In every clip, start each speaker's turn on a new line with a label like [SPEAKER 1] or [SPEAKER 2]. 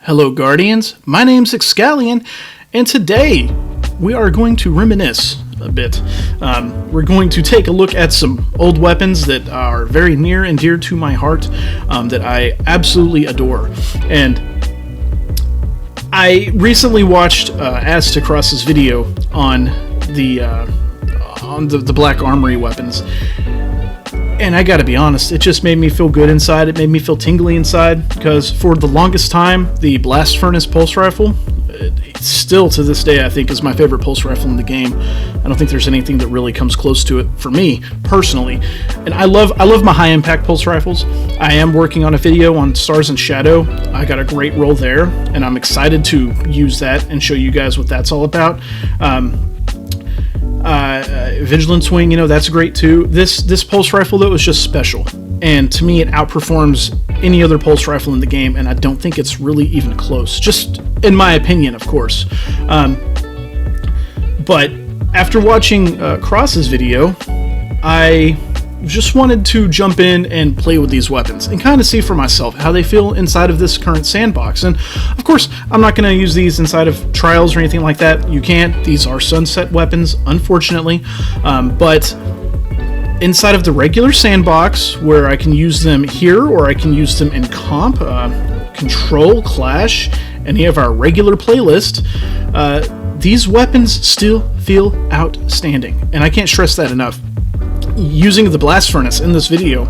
[SPEAKER 1] Hello Guardians, my name's Excalion, and today we are going to reminisce a bit. We're going to take a look at some old weapons that are very near and dear to my heart, that I absolutely adore. And I recently watched Aztecross's video on the Black Armory weapons. And I gotta be honest, it just made me feel good inside. It made me feel tingly inside, because for the longest time, the Blast Furnace pulse rifle, still to this day, I think is my favorite pulse rifle in the game. I don't think there's anything that really comes close to it for me, personally. And I love my high-impact pulse rifles. I am working on a video on Stars and Shadow. I got a great roll there, and I'm excited to use that and show you guys what that's all about. Vigilance Wing, that's great too. This pulse rifle, though, is just special, and to me it outperforms any other pulse rifle in the game, and I don't think it's really even close, just in my opinion, of course. But after watching Cross's video, I just wanted to jump in and play with these weapons and kind of see for myself how they feel inside of this current sandbox. And of course, I'm not going to use these inside of trials or anything like that. You can't. These are sunset weapons, unfortunately. But inside of the regular sandbox, where I can use them here or I can use them in comp, Control, Clash, any of our regular playlist, these weapons still feel outstanding. And I can't stress that enough. Using the Blast Furnace in this video,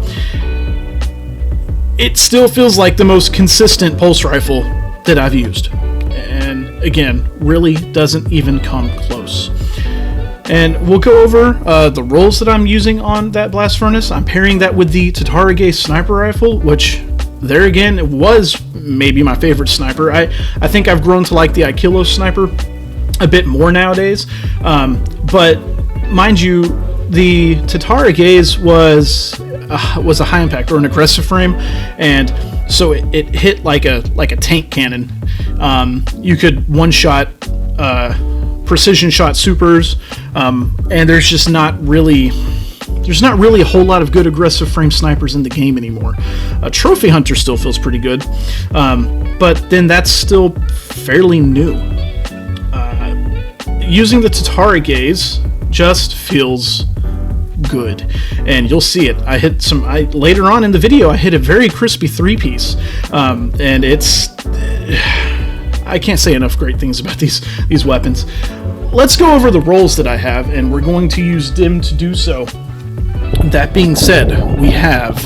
[SPEAKER 1] it still feels like the most consistent pulse rifle that I've used, and again, really doesn't even come close. And we'll go over the rolls that I'm using on that Blast Furnace. I'm pairing that with the Tatarige sniper rifle, which there again, it was maybe my favorite sniper. I think I've grown to like the Aikilo sniper a bit more nowadays, but mind you, the Tatarige's was a high impact or an aggressive frame, and so it hit like a tank cannon. You could one shot precision shot supers, and there's not really a whole lot of good aggressive frame snipers in the game anymore. Trophy Hunter still feels pretty good, but then that's still fairly new. Using the Tatarige's just feels good, and you'll see it. Later on in the video, I hit a very crispy 3-piece, and I can't say enough great things about these weapons. Let's go over the rolls that I have, and we're going to use DIM to do so. That being said, we have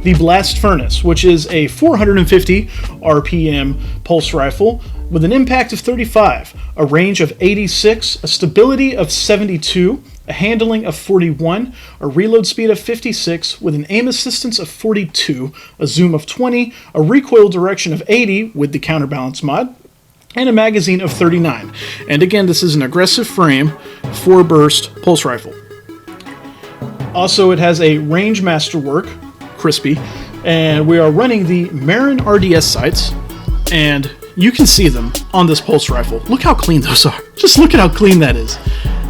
[SPEAKER 1] the Blast Furnace, which is a 450 RPM pulse rifle with an impact of 35, a range of 86, a stability of 72, a handling of 41, a reload speed of 56 with an aim assistance of 42, a zoom of 20, a recoil direction of 80 with the counterbalance mod, and a magazine of 39. And again, this is an aggressive frame 4-burst pulse rifle. Also, it has a range masterwork, crispy, and we are running the Marin RDS sights, and you can see them on this pulse rifle. Look how clean those are. Just look at how clean that is.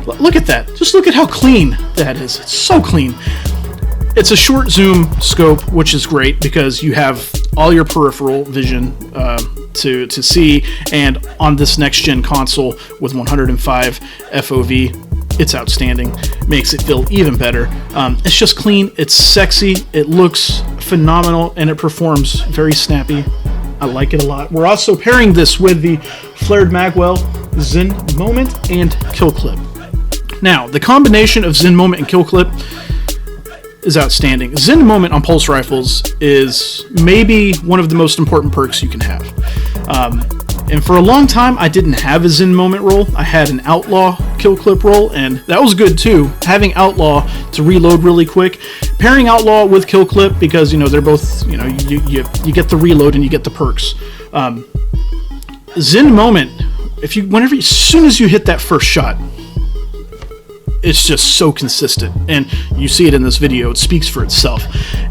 [SPEAKER 1] Look at that. Just look at how clean that is. It's so clean. It's a short zoom scope, which is great because you have all your peripheral vision to see, and on this next-gen console with 105 FOV, it's outstanding. Makes it feel even better. It's just clean, it's sexy, it looks phenomenal, and it performs very snappy. I like it a lot. We're also pairing this with the Flared Magwell, Zen Moment, and Kill Clip. Now, the combination of Zen Moment and Kill Clip is outstanding. Zen Moment on pulse rifles is maybe one of the most important perks you can have. And for a long time, I didn't have a Zen Moment roll. I had an Outlaw Kill Clip roll, and that was good too. Having Outlaw to reload really quick. Pairing Outlaw with Kill Clip because, they're both, you get the reload and you get the perks. Zen Moment, as soon as you hit that first shot, it's just so consistent, and you see it in this video. It speaks for itself.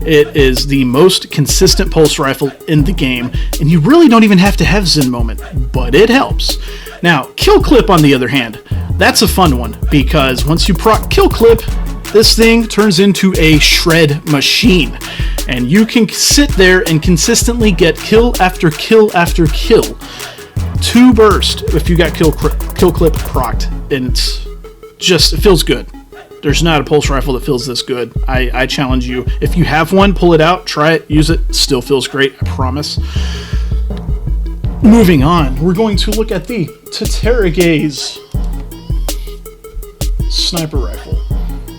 [SPEAKER 1] It is the most consistent pulse rifle in the game, and you really don't even have to have Zen Moment, but it helps. Now, Kill Clip, on the other hand, that's a fun one, because once you proc Kill Clip, this thing turns into a shred machine. And you can sit there and consistently get kill after kill after kill. 2 burst if you got kill clip procced, and it feels good. There's not a pulse rifle that feels this good. I challenge you. If you have one, pull it out, try it, use it. Still feels great, I promise. Moving on, we're going to look at the Tataragaze sniper rifle.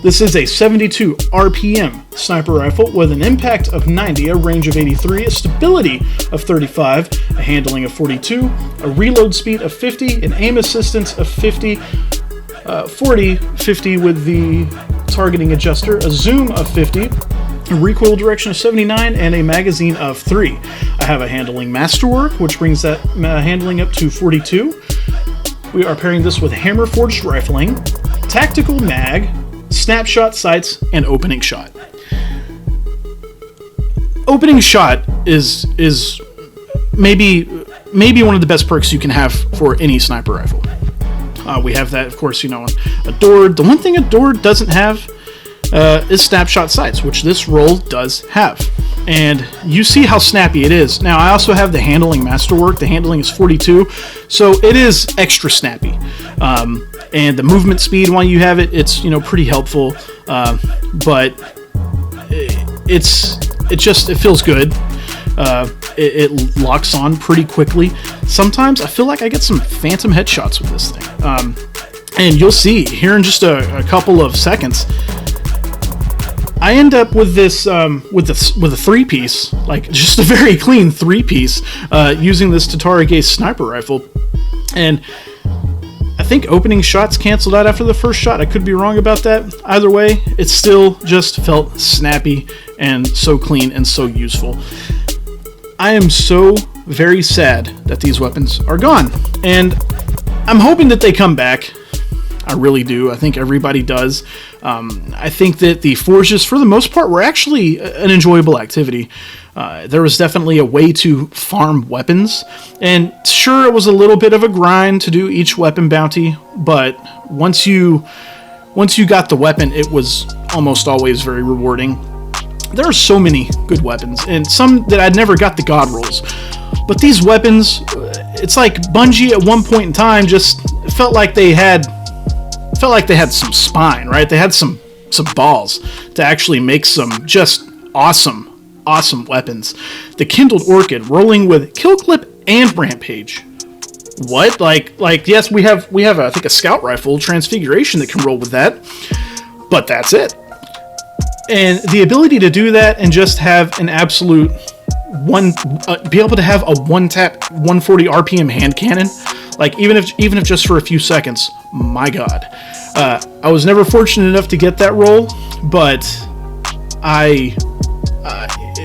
[SPEAKER 1] This is a 72 RPM sniper rifle with an impact of 90, a range of 83, a stability of 35, a handling of 42, a reload speed of 50, an aim assistance of 50, 50 with the targeting adjuster, a zoom of 50, a recoil direction of 79, and a magazine of 3. I have a handling masterwork, which brings that handling up to 42. We are pairing this with hammer forged rifling, tactical mag, snapshot sights, and opening shot. Opening shot is maybe one of the best perks you can have for any sniper rifle. We have that, of course, on a Dord. The one thing a Dord doesn't have is snapshot sights, which this roll does have. And you see how snappy it is. Now, I also have the handling masterwork. The handling is 42, so it is extra snappy. And the movement speed, while you have it, it's pretty helpful. But it feels good. It locks on pretty quickly. Sometimes I feel like I get some phantom headshots with this thing. And you'll see here in just a couple of seconds, I end up with this with a 3-piece, like just a very clean 3-piece, using this Tataragaze sniper rifle. And I think opening shots canceled out after the first shot. I could be wrong about that. Either way, it still just felt snappy and so clean and so useful. I am so very sad that these weapons are gone, and I'm hoping that they come back. I really do. I think everybody does. I think that the forges, for the most part, were actually an enjoyable activity. There was definitely a way to farm weapons, and sure, it was a little bit of a grind to do each weapon bounty, but once you got the weapon, it was almost always very rewarding. There are so many good weapons, and some that I'd never got the god rolls. But these weapons, it's like Bungie at one point in time just felt like they had some spine, right? They had some balls to actually make some just awesome weapons. The Kindled Orchid rolling with kill clip and rampage. What? Like yes, we have I think a scout rifle transfiguration that can roll with that, but that's it. And the ability to do that and just have an absolute be able to have a one-tap 140 RPM hand cannon, like even if just for a few seconds, my god. I was never fortunate enough to get that roll, but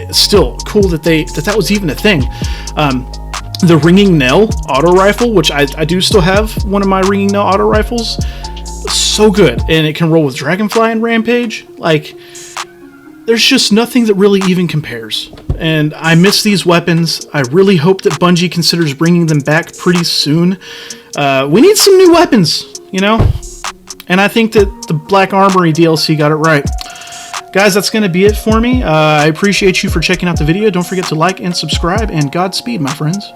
[SPEAKER 1] it's still cool that was even a thing. The Ringing Knell auto rifle, which I do still have one of my Ringing Knell auto rifles, so good, and it can roll with Dragonfly and Rampage. Like, there's just nothing that really even compares. And I miss these weapons. I really hope that Bungie considers bringing them back pretty soon. We need some new weapons, And I think that the Black Armory DLC got it right. Guys, that's going to be it for me. I appreciate you for checking out the video. Don't forget to like and subscribe, and Godspeed, my friends.